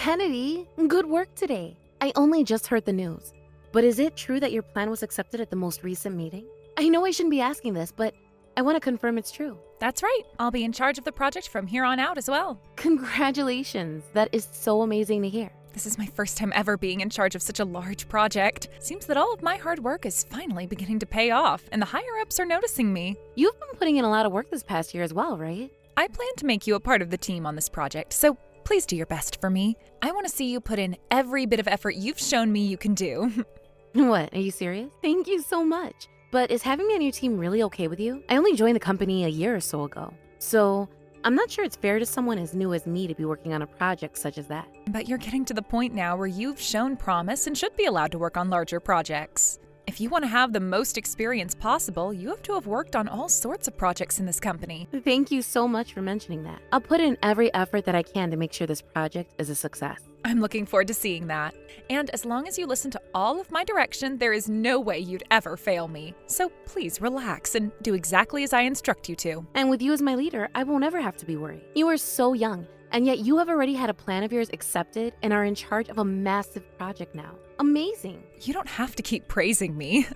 Kennedy, good work today. I only just heard the news. But is it true that your plan was accepted at the most recent meeting? I know I shouldn't be asking this, but I want to confirm it's true. That's right. I'll be in charge of the project from here on out as well. Congratulations. That is so amazing to hear. This is my first time ever being in charge of such a large project. Seems that all of my hard work is finally beginning to pay off, and the higher-ups are noticing me. You've been putting in a lot of work this past year as well, right? I plan to make you a part of the team on this project, so please do your best for me. I want to see you put in every bit of effort you've shown me you can do. What, are you serious? Thank you so much. But is having me on your team really okay with you? I only joined the company a year or so ago. So I'm not sure it's fair to someone as new as me to be working on a project such as that. But you're getting to the point now where you've shown promise and should be allowed to work on larger projects. If you want to have the most experience possible, you have to have worked on all sorts of projects in this company. Thank you so much for mentioning that. I'll put in every effort that I can to make sure this project is a success. I'm looking forward to seeing that. And as long as you listen to all of my direction, there is no way you'd ever fail me. So please relax and do exactly as I instruct you to. And with you as my leader, I won't ever have to be worried. You are so young, and yet you have already had a plan of yours accepted and are in charge of a massive project now. Amazing. You don't have to keep praising me.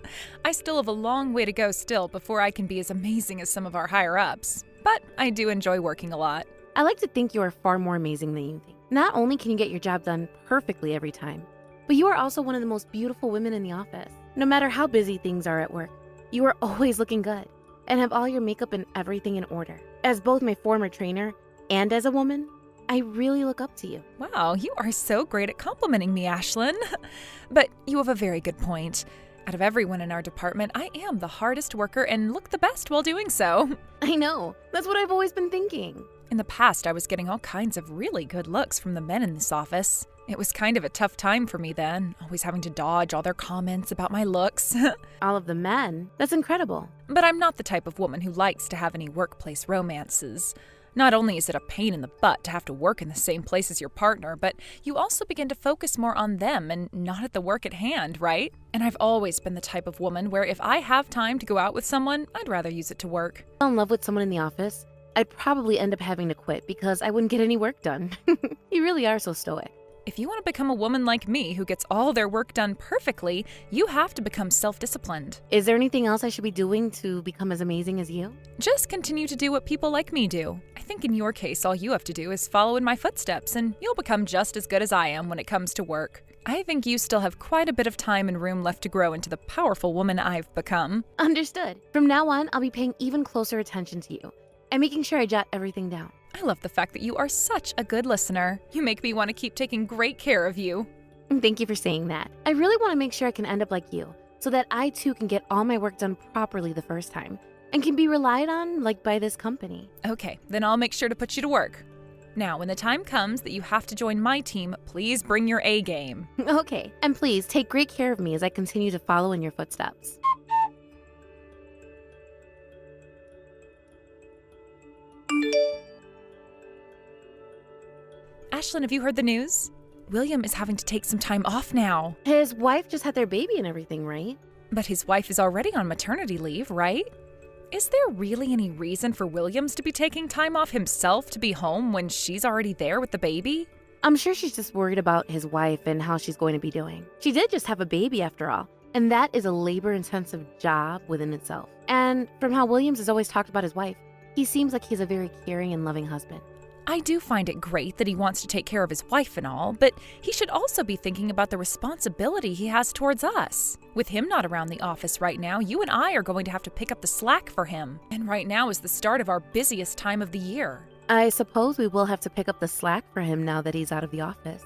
I still have a long way to go still before I can be as amazing as some of our higher-ups. But I do enjoy working a lot. I like to think you are far more amazing than you think. Not only can you get your job done perfectly every time, but you are also one of the most beautiful women in the office. No matter how busy things are at work, you are always looking good and have all your makeup and everything in order. As both my former trainer and as a woman, I really look up to you. Wow, you are so great at complimenting me, Ashlyn. But you have a very good point. Out of everyone in our department, I am the hardest worker and look the best while doing so. I know. That's what I've always been thinking. In the past, I was getting all kinds of really good looks from the men in this office. It was kind of a tough time for me then, always having to dodge all their comments about my looks. All of the men? That's incredible. But I'm not the type of woman who likes to have any workplace romances. Not only is it a pain in the butt to have to work in the same place as your partner, but you also begin to focus more on them and not at the work at hand, right? And I've always been the type of woman where if I have time to go out with someone, I'd rather use it to work. Fell in love with someone in the office, I'd probably end up having to quit because I wouldn't get any work done. You really are so stoic. If you want to become a woman like me who gets all their work done perfectly, you have to become self-disciplined. Is there anything else I should be doing to become as amazing as you? Just continue to do what people like me do. I think in your case, all you have to do is follow in my footsteps, and you'll become just as good as I am when it comes to work. I think you still have quite a bit of time and room left to grow into the powerful woman I've become. Understood. From now on, I'll be paying even closer attention to you and making sure I jot everything down. I love the fact that you are such a good listener. You make me want to keep taking great care of you. Thank you for saying that. I really want to make sure I can end up like you, so that I too can get all my work done properly the first time and can be relied on like by this company. Okay, then I'll make sure to put you to work. Now, when the time comes that you have to join my team, please bring your A game. Okay, and please take great care of me as I continue to follow in your footsteps. Ashlyn, have you heard the news? William is having to take some time off now. His wife just had their baby and everything, right? But his wife is already on maternity leave, right? Is there really any reason for Williams to be taking time off himself to be home when she's already there with the baby? I'm sure she's just worried about his wife and how she's going to be doing. She did just have a baby after all, and that is a labor-intensive job within itself. And from how Williams has always talked about his wife, he seems like he's a very caring and loving husband. I do find it great that he wants to take care of his wife and all, but he should also be thinking about the responsibility he has towards us. With him not around the office right now, you and I are going to have to pick up the slack for him. And right now is the start of our busiest time of the year. I suppose we will have to pick up the slack for him now that he's out of the office.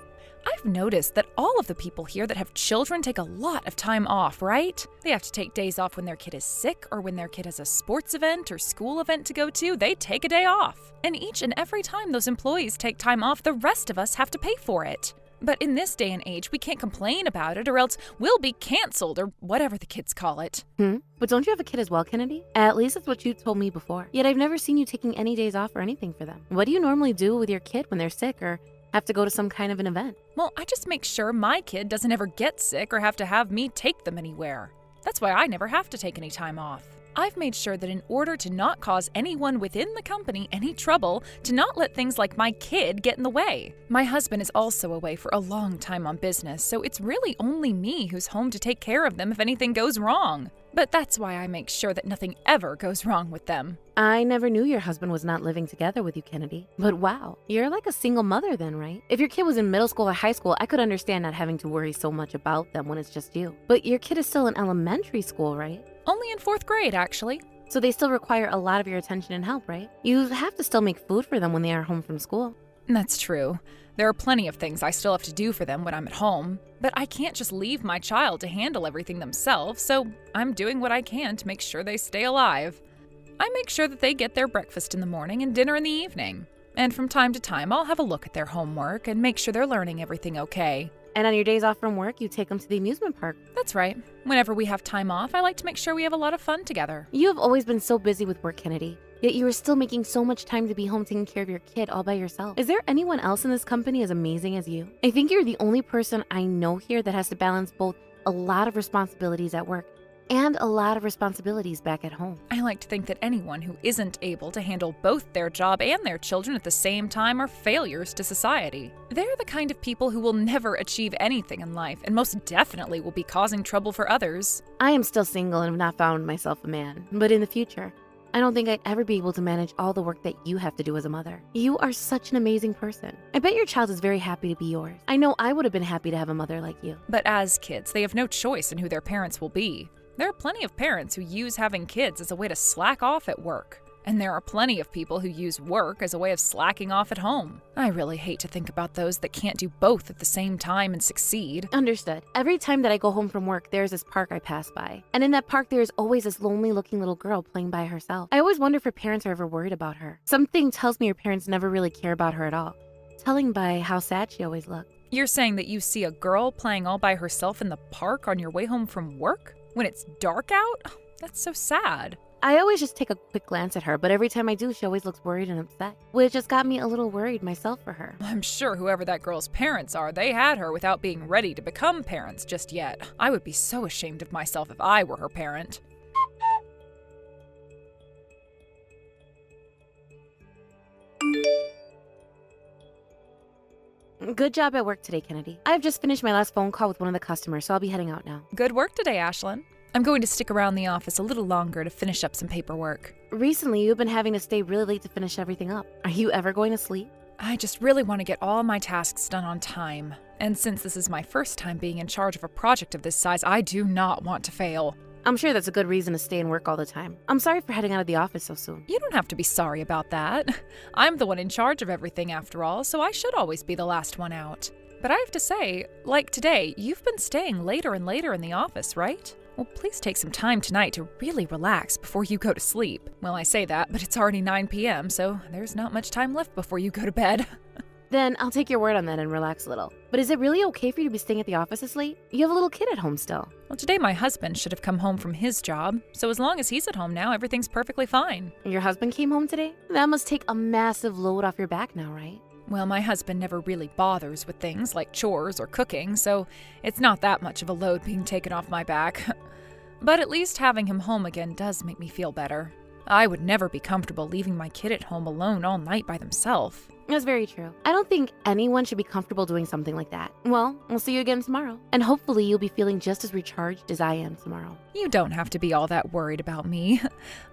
I've noticed that all of the people here that have children take a lot of time off, right? They have to take days off when their kid is sick or when their kid has a sports event or school event to go to. They take a day off. And each and every time those employees take time off, the rest of us have to pay for it. But in this day and age, we can't complain about it or else we'll be canceled or whatever the kids call it. But don't you have a kid as well, Kennedy? At least that's what you told me before. Yet I've never seen you taking any days off or anything for them. What do you normally do with your kid when they're sick or have to go to some kind of an event? Well, I just make sure my kid doesn't ever get sick or have to have me take them anywhere. That's why I never have to take any time off. I've made sure that in order to not cause anyone within the company any trouble, to not let things like my kid get in the way. My husband is also away for a long time on business, so it's really only me who's home to take care of them if anything goes wrong. But that's why I make sure that nothing ever goes wrong with them. I never knew your husband was not living together with you, Kennedy. But wow, you're like a single mother then, right? If your kid was in middle school or high school, I could understand not having to worry so much about them when it's just you. But your kid is still in elementary school, right? Only in 4th grade, actually. So they still require a lot of your attention and help, right? You have to still make food for them when they are home from school. That's true. There are plenty of things I still have to do for them when I'm at home, but I can't just leave my child to handle everything themselves, so I'm doing what I can to make sure they stay alive. I make sure that they get their breakfast in the morning and dinner in the evening. And from time to time, I'll have a look at their homework and make sure they're learning everything okay. And on your days off from work, you take them to the amusement park. That's right. Whenever we have time off, I like to make sure we have a lot of fun together. You have always been so busy with work, Kennedy. Yet you are still making so much time to be home taking care of your kid all by yourself. Is there anyone else in this company as amazing as you? I think you're the only person I know here that has to balance both a lot of responsibilities at work and a lot of responsibilities back at home. I like to think that anyone who isn't able to handle both their job and their children at the same time are failures to society. They're the kind of people who will never achieve anything in life and most definitely will be causing trouble for others. I am still single and have not found myself a man, but in the future, I don't think I'd ever be able to manage all the work that you have to do as a mother. You are such an amazing person. I bet your child is very happy to be yours. I know I would have been happy to have a mother like you. But as kids, they have no choice in who their parents will be. There are plenty of parents who use having kids as a way to slack off at work. And there are plenty of people who use work as a way of slacking off at home. I really hate to think about those that can't do both at the same time and succeed. Understood. Every time that I go home from work, there's this park I pass by. And in that park, there's always this lonely-looking little girl playing by herself. I always wonder if her parents are ever worried about her. Something tells me her parents never really care about her at all, telling by how sad she always looks. You're saying that you see a girl playing all by herself in the park on your way home from work? When it's dark out? That's so sad. I always just take a quick glance at her, but every time I do, she always looks worried and upset, which just got me a little worried myself for her. I'm sure whoever that girl's parents are, they had her without being ready to become parents just yet. I would be so ashamed of myself if I were her parent. Good job at work today, Kennedy. I've just finished my last phone call with one of the customers, so I'll be heading out now. Good work today, Ashlyn. I'm going to stick around the office a little longer to finish up some paperwork. Recently, you've been having to stay really late to finish everything up. Are you ever going to sleep? I just really want to get all my tasks done on time. And since this is my first time being in charge of a project of this size, I do not want to fail. I'm sure that's a good reason to stay and work all the time. I'm sorry for heading out of the office so soon. You don't have to be sorry about that. I'm the one in charge of everything after all, so I should always be the last one out. But I have to say, like today, you've been staying later and later in the office, right? Well, please take some time tonight to really relax before you go to sleep. Well, I say that, but it's already 9 p.m., so there's not much time left before you go to bed. Then I'll take your word on that and relax a little. But is it really okay for you to be staying at the office this late? You have a little kid at home still. Well, today my husband should have come home from his job, so as long as he's at home now, everything's perfectly fine. Your husband came home today? That must take a massive load off your back now, right? Well, my husband never really bothers with things like chores or cooking, so it's not that much of a load being taken off my back. But at least having him home again does make me feel better. I would never be comfortable leaving my kid at home alone all night by themselves. That's very true. I don't think anyone should be comfortable doing something like that. Well, we'll see you again tomorrow. And hopefully you'll be feeling just as recharged as I am tomorrow. You don't have to be all that worried about me.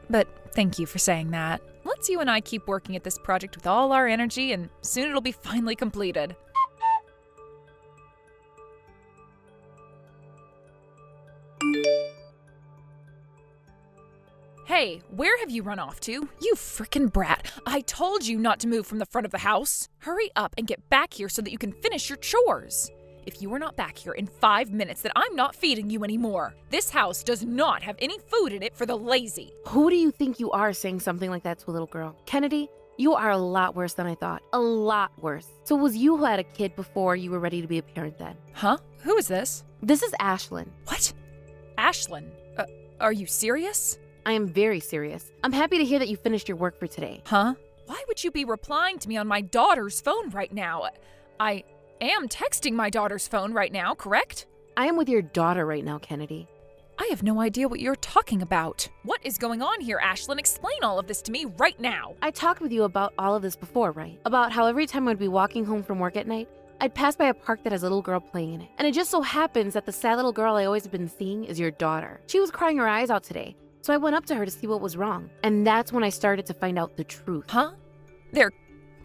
But thank you for saying that. Let's you and I keep working at this project with all our energy, and soon it'll be finally completed. Hey, where have you run off to? You frickin' brat. I told you not to move from the front of the house. Hurry up and get back here so that you can finish your chores. If you are not back here in 5 minutes, then I'm not feeding you anymore. This house does not have any food in it for the lazy. Who do you think you are saying something like that to a little girl? Kennedy, you are a lot worse than I thought. A lot worse. So it was you who had a kid before you were ready to be a parent then? Huh? Who is this? This is Ashlyn. What? Ashlyn? Are you serious? I am very serious. I'm happy to hear that you finished your work for today. Huh? Why would you be replying to me on my daughter's phone right now? I am texting my daughter's phone right now, correct? I am with your daughter right now, Kennedy. I have no idea what you're talking about. What is going on here, Ashlyn? Explain all of this to me right now. I talked with you about all of this before, right? About how every time I'd be walking home from work at night, I'd pass by a park that has a little girl playing in it. And it just so happens that the sad little girl I always have been seeing is your daughter. She was crying her eyes out today, so I went up to her to see what was wrong. And that's when I started to find out the truth. Huh? There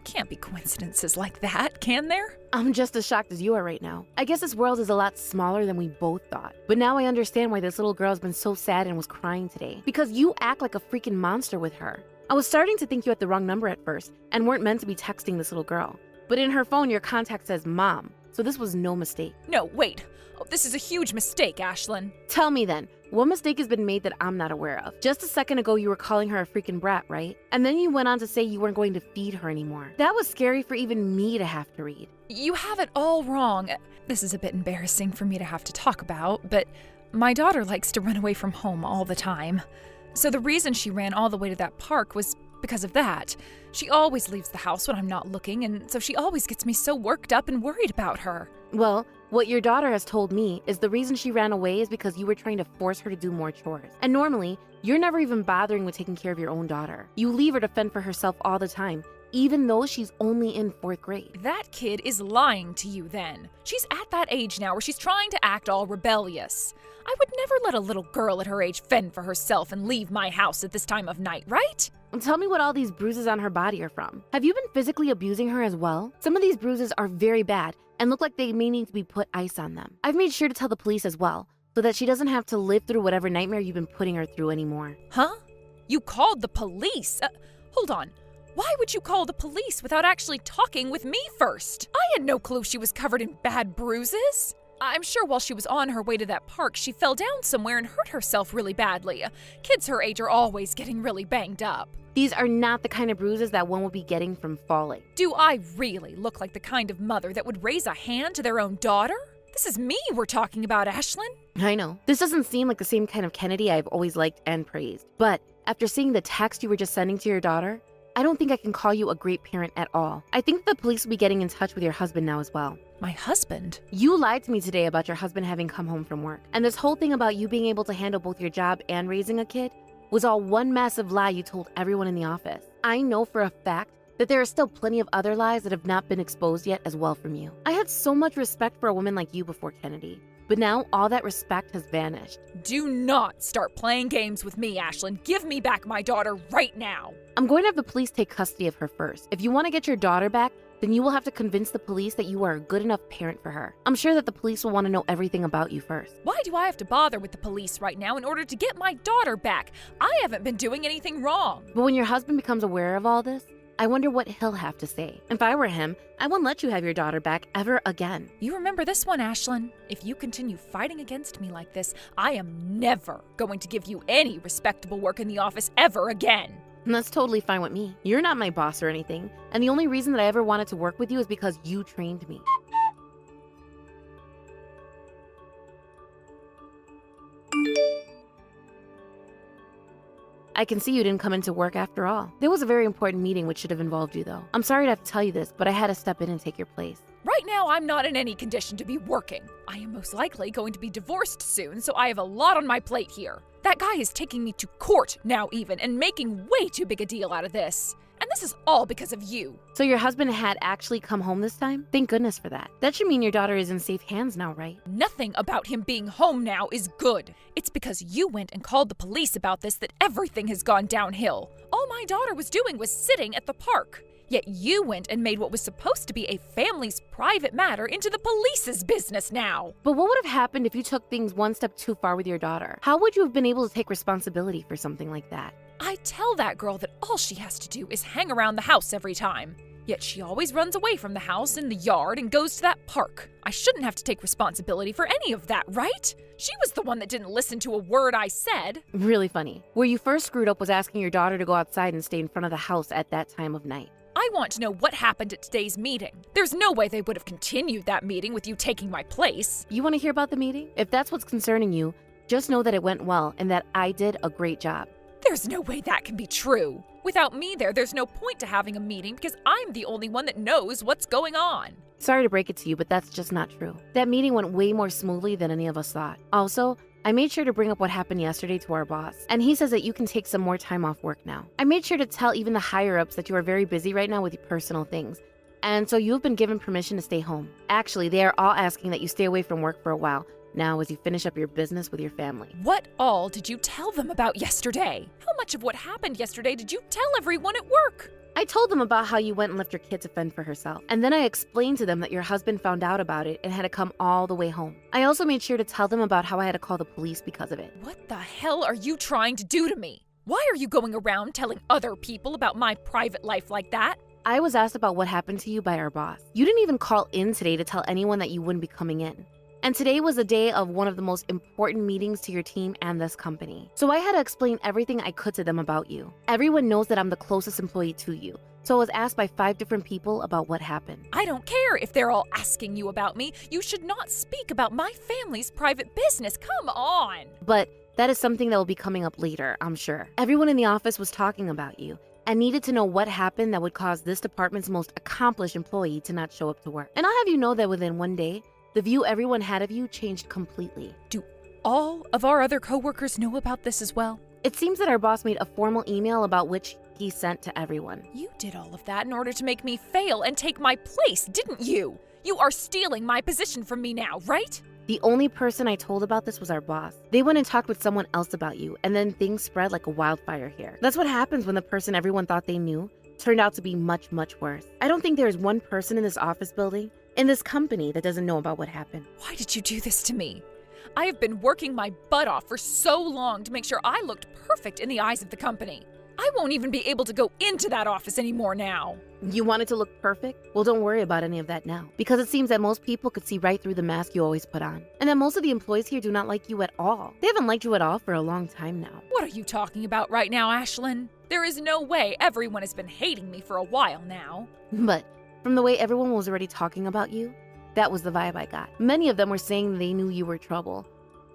can't be coincidences like that, can there? I'm just as shocked as you are right now. I guess this world is a lot smaller than we both thought. But now I understand why this little girl's been so sad and was crying today. Because you act like a freaking monster with her. I was starting to think you had the wrong number at first and weren't meant to be texting this little girl. But in her phone, your contact says Mom, so this was no mistake. No, wait. Oh, this is a huge mistake, Ashlyn. Tell me then, what mistake has been made that I'm not aware of? Just a second ago, you were calling her a freaking brat, right? And then you went on to say you weren't going to feed her anymore. That was scary for even me to have to read. You have it all wrong. This is a bit embarrassing for me to have to talk about, but my daughter likes to run away from home all the time. So the reason she ran all the way to that park was because of that. She always leaves the house when I'm not looking, and so she always gets me so worked up and worried about her. Well, what your daughter has told me is the reason she ran away is because you were trying to force her to do more chores. And normally, you're never even bothering with taking care of your own daughter. You leave her to fend for herself all the time, even though she's only in 4th grade. That kid is lying to you then. She's at that age now where she's trying to act all rebellious. I would never let a little girl at her age fend for herself and leave my house at this time of night, right? And tell me what all these bruises on her body are from. Have you been physically abusing her as well? Some of these bruises are very bad and look like they may need to be put ice on them. I've made sure to tell the police as well, so that she doesn't have to live through whatever nightmare you've been putting her through anymore. Huh? You called the police? Hold on. Why would you call the police without actually talking with me first? I had no clue she was covered in bad bruises. I'm sure while she was on her way to that park, she fell down somewhere and hurt herself really badly. Kids her age are always getting really banged up. These are not the kind of bruises that one would be getting from falling. Do I really look like the kind of mother that would raise a hand to their own daughter? This is me we're talking about, Ashlyn. I know. This doesn't seem like the same kind of Kennedy I've always liked and praised. But after seeing the text you were just sending to your daughter, I don't think I can call you a great parent at all. I think the police will be getting in touch with your husband now as well. My husband? You lied to me today about your husband having come home from work. And this whole thing about you being able to handle both your job and raising a kid was all one massive lie you told everyone in the office. I know for a fact that there are still plenty of other lies that have not been exposed yet as well from you. I had so much respect for a woman like you before Kennedy, but now all that respect has vanished. Do not start playing games with me, Ashlyn. Give me back my daughter right now. I'm going to have the police take custody of her first. If you want to get your daughter back, then you will have to convince the police that you are a good enough parent for her. I'm sure that the police will want to know everything about you first. Why do I have to bother with the police right now in order to get my daughter back? I haven't been doing anything wrong. But when your husband becomes aware of all this, I wonder what he'll have to say. If I were him, I wouldn't let you have your daughter back ever again. You remember this one, Ashlyn? If you continue fighting against me like this, I am never going to give you any respectable work in the office ever again. And that's totally fine with me. You're not my boss or anything, and the only reason that I ever wanted to work with you is because you trained me. I can see you didn't come into work after all. There was a very important meeting which should have involved you though. I'm sorry to have to tell you this, but I had to step in and take your place. Right now, I'm not in any condition to be working. I am most likely going to be divorced soon, so I have a lot on my plate here. That guy is taking me to court now even and making way too big a deal out of this. And this is all because of you. So your husband had actually come home this time? Thank goodness for that. That should mean your daughter is in safe hands now, right? Nothing about him being home now is good. It's because you went and called the police about this that everything has gone downhill. All my daughter was doing was sitting at the park. Yet you went and made what was supposed to be a family's private matter into the police's business now. But what would have happened if you took things one step too far with your daughter? How would you have been able to take responsibility for something like that? I tell that girl that all she has to do is hang around the house every time. Yet she always runs away from the house and the yard and goes to that park. I shouldn't have to take responsibility for any of that, right? She was the one that didn't listen to a word I said. Really funny. Where you first screwed up was asking your daughter to go outside and stay in front of the house at that time of night. I want to know what happened at today's meeting. There's no way they would have continued that meeting with you taking my place. You want to hear about the meeting? If that's what's concerning you, just know that it went well and that I did a great job. There's no way that can be true. Without me there's no point to having a meeting because I'm the only one that knows what's going on. Sorry to break it to you, but that's just not true. That meeting went way more smoothly than any of us thought. Also, I made sure to bring up what happened yesterday to our boss, and he says that you can take some more time off work now. I made sure to tell even the higher-ups that you are very busy right now with your personal things, and so you've been given permission to stay home. Actually, they are all asking that you stay away from work for a while now as you finish up your business with your family. What all did you tell them about yesterday? How much of what happened yesterday did you tell everyone at work? I told them about how you went and left your kid to fend for herself, and then I explained to them that your husband found out about it and had to come all the way home. I also made sure to tell them about how I had to call the police because of it. What the hell are you trying to do to me? Why are you going around telling other people about my private life like that? I was asked about what happened to you by our boss. You didn't even call in today to tell anyone that you wouldn't be coming in. And today was a day of one of the most important meetings to your team and this company. So I had to explain everything I could to them about you. Everyone knows that I'm the closest employee to you. So I was asked by 5 different people about what happened. I don't care if they're all asking you about me. You should not speak about my family's private business. Come on. But that is something that will be coming up later, I'm sure. Everyone in the office was talking about you and needed to know what happened that would cause this department's most accomplished employee to not show up to work. And I'll have you know that within one day, the view everyone had of you changed completely. Do all of our other coworkers know about this as well? It seems that our boss made a formal email about which he sent to everyone. You did all of that in order to make me fail and take my place, didn't you? You are stealing my position from me now, right? The only person I told about this was our boss. They went and talked with someone else about you, and then things spread like a wildfire here. That's what happens when the person everyone thought they knew turned out to be much, much worse. I don't think there is one person in this office building, in this company, that doesn't know about what happened. Why did you do this to me? I have been working my butt off for so long to make sure I looked perfect in the eyes of the company. I won't even be able to go into that office anymore now. You wanted to look perfect? Well, don't worry about any of that now, because it seems that most people could see right through the mask you always put on, and that most of the employees here do not like you at all. They haven't liked you at all for a long time now. What are you talking about right now, Ashlyn? There is no way everyone has been hating me for a while now. But from the way everyone was already talking about you, that was the vibe I got. Many of them were saying they knew you were trouble,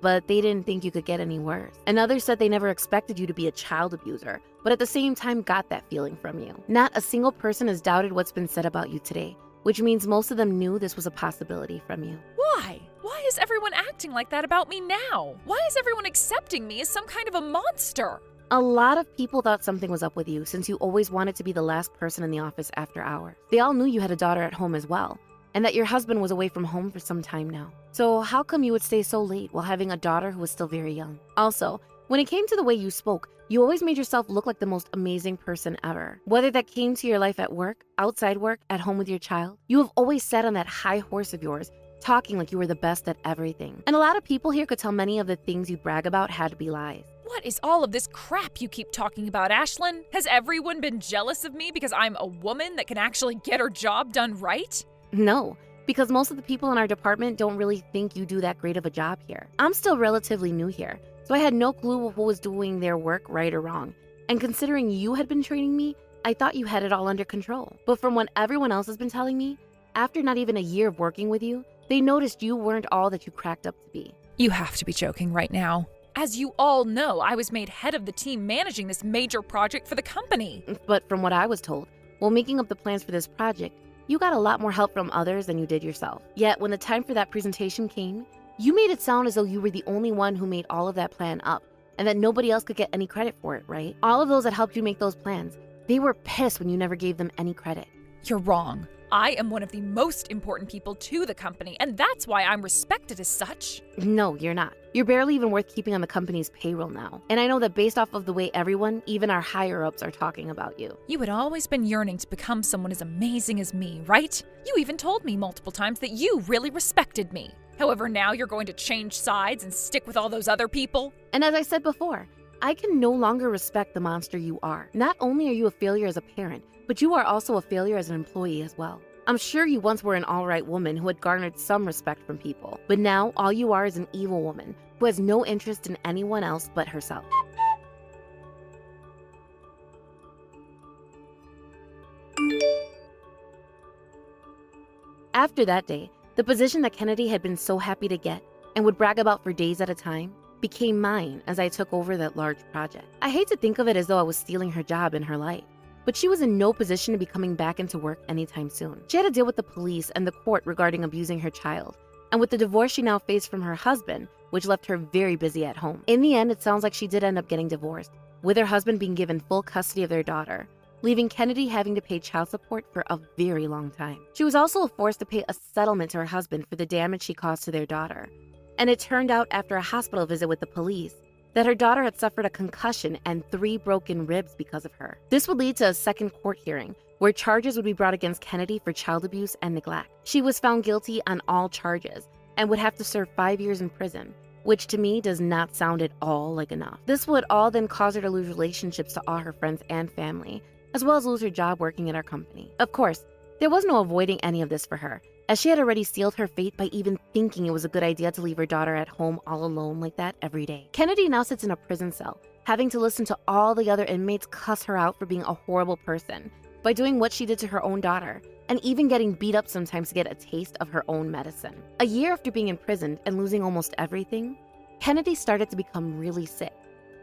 but they didn't think you could get any worse. And others said they never expected you to be a child abuser, but at the same time got that feeling from you. Not a single person has doubted what's been said about you today, which means most of them knew this was a possibility from you. Why? Why is everyone acting like that about me now? Why is everyone accepting me as some kind of a monster? A lot of people thought something was up with you since you always wanted to be the last person in the office after hours. They all knew you had a daughter at home as well, and that your husband was away from home for some time now. So how come you would stay so late while having a daughter who was still very young? Also, when it came to the way you spoke, you always made yourself look like the most amazing person ever. Whether that came to your life at work, outside work, at home with your child, you have always sat on that high horse of yours, talking like you were the best at everything. And a lot of people here could tell many of the things you brag about had to be lies. What is all of this crap you keep talking about, Ashlyn? Has everyone been jealous of me because I'm a woman that can actually get her job done right? No, because most of the people in our department don't really think you do that great of a job here. I'm still relatively new here, so I had no clue who was doing their work right or wrong. And considering you had been training me, I thought you had it all under control. But from what everyone else has been telling me, after not even a year of working with you, they noticed you weren't all that you cracked up to be. You have to be joking right now. As you all know, I was made head of the team managing this major project for the company. But from what I was told, while making up the plans for this project, you got a lot more help from others than you did yourself. Yet when the time for that presentation came, you made it sound as though you were the only one who made all of that plan up, and that nobody else could get any credit for it, right? All of those that helped you make those plans, they were pissed when you never gave them any credit. You're wrong. I am one of the most important people to the company, and that's why I'm respected as such. No, you're not. You're barely even worth keeping on the company's payroll now. And I know that based off of the way everyone, even our higher-ups, are talking about you. You had always been yearning to become someone as amazing as me, right? You even told me multiple times that you really respected me. However, now you're going to change sides and stick with all those other people? And as I said before, I can no longer respect the monster you are. Not only are you a failure as a parent, but you are also a failure as an employee as well. I'm sure you once were an all-right woman who had garnered some respect from people, but now all you are is an evil woman who has no interest in anyone else but herself. After that day, the position that Kennedy had been so happy to get and would brag about for days at a time became mine as I took over that large project. I hate to think of it as though I was stealing her job in her life, but she was in no position to be coming back into work anytime soon. She had to deal with the police and the court regarding abusing her child, and with the divorce she now faced from her husband, which left her very busy at home. In the end, it sounds like she did end up getting divorced, with her husband being given full custody of their daughter, leaving Kennedy having to pay child support for a very long time. She was also forced to pay a settlement to her husband for the damage she caused to their daughter. And it turned out after a hospital visit with the police that her daughter had suffered a concussion and 3 broken ribs because of her. This would lead to a second court hearing, where charges would be brought against Kennedy for child abuse and neglect. She was found guilty on all charges and would have to serve 5 years in prison, which to me does not sound at all like enough. This would all then cause her to lose relationships to all her friends and family, as well as lose her job working at our company. Of course, there was no avoiding any of this for her, as she had already sealed her fate by even thinking it was a good idea to leave her daughter at home all alone like that every day. Kennedy now sits in a prison cell, having to listen to all the other inmates cuss her out for being a horrible person by doing what she did to her own daughter, and even getting beat up sometimes to get a taste of her own medicine. A year after being imprisoned and losing almost everything, Kennedy started to become really sick,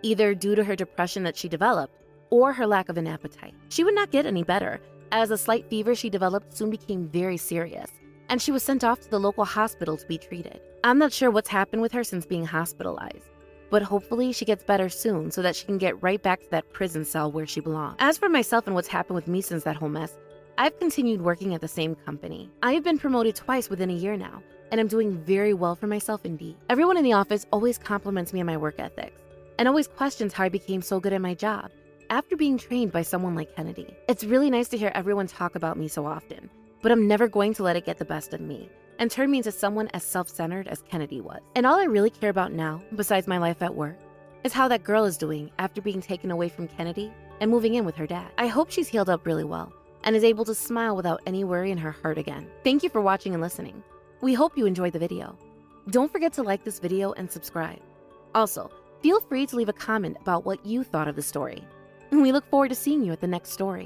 either due to her depression that she developed or her lack of an appetite. She would not get any better, as a slight fever she developed soon became very serious, and she was sent off to the local hospital to be treated. I'm not sure what's happened with her since being hospitalized, but hopefully she gets better soon so that she can get right back to that prison cell where she belongs. As for myself and what's happened with me since that whole mess, I've continued working at the same company. I have been promoted twice within a year now, and I'm doing very well for myself indeed. Everyone in the office always compliments me on my work ethics, and always questions how I became so good at my job after being trained by someone like Kennedy. It's really nice to hear everyone talk about me so often, but I'm never going to let it get the best of me and turn me into someone as self-centered as Kennedy was. And all I really care about now, besides my life at work, is how that girl is doing after being taken away from Kennedy and moving in with her dad. I hope she's healed up really well and is able to smile without any worry in her heart again. Thank you for watching and listening. We hope you enjoyed the video. Don't forget to like this video and subscribe. Also, feel free to leave a comment about what you thought of the story. And we look forward to seeing you at the next story.